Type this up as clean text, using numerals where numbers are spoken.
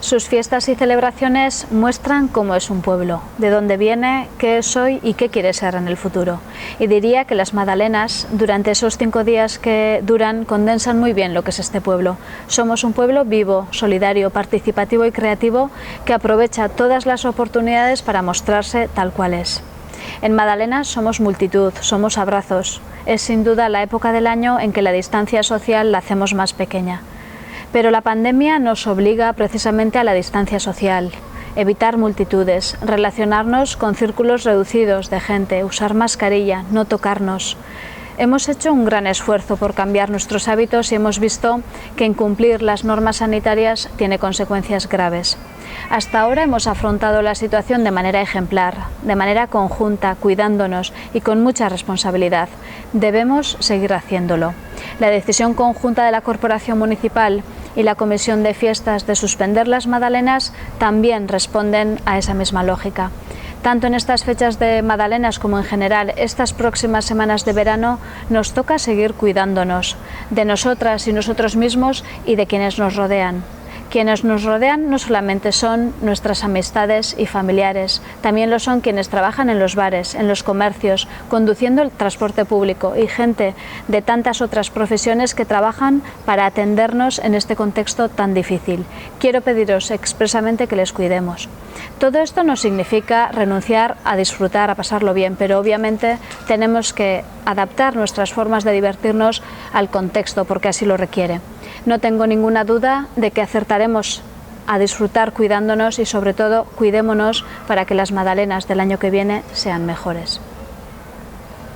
Sus fiestas y celebraciones muestran cómo es un pueblo, de dónde viene, qué es hoy y qué quiere ser en el futuro. Y diría que las Madalenas, durante esos 5 días que duran, condensan muy bien lo que es este pueblo. Somos un pueblo vivo, solidario, participativo y creativo que aprovecha todas las oportunidades para mostrarse tal cual es. En Madalenas somos multitud, somos abrazos. Es sin duda la época del año en que la distancia social la hacemos más pequeña. Pero la pandemia nos obliga precisamente a la distancia social, evitar multitudes, relacionarnos con círculos reducidos de gente, usar mascarilla, no tocarnos. Hemos hecho un gran esfuerzo por cambiar nuestros hábitos y hemos visto que incumplir las normas sanitarias tiene consecuencias graves. Hasta ahora hemos afrontado la situación de manera ejemplar, de manera conjunta, cuidándonos y con mucha responsabilidad. Debemos seguir haciéndolo. La decisión conjunta de la Corporación Municipal y la Comisión de Fiestas de suspender las Madalenas también responden a esa misma lógica. Tanto en estas fechas de Madalenas como en general, estas próximas semanas de verano, nos toca seguir cuidándonos, de nosotras y nosotros mismos y de quienes nos rodean. Quienes nos rodean no solamente son nuestras amistades y familiares, también lo son quienes trabajan en los bares, en los comercios, conduciendo el transporte público y gente de tantas otras profesiones que trabajan para atendernos en este contexto tan difícil. Quiero pediros expresamente que les cuidemos. Todo esto no significa renunciar a disfrutar, a pasarlo bien, pero obviamente tenemos que adaptar nuestras formas de divertirnos al contexto porque así lo requiere. No tengo ninguna duda de que acertaremos a disfrutar cuidándonos y sobre todo cuidémonos para que las Madalenas del año que viene sean mejores.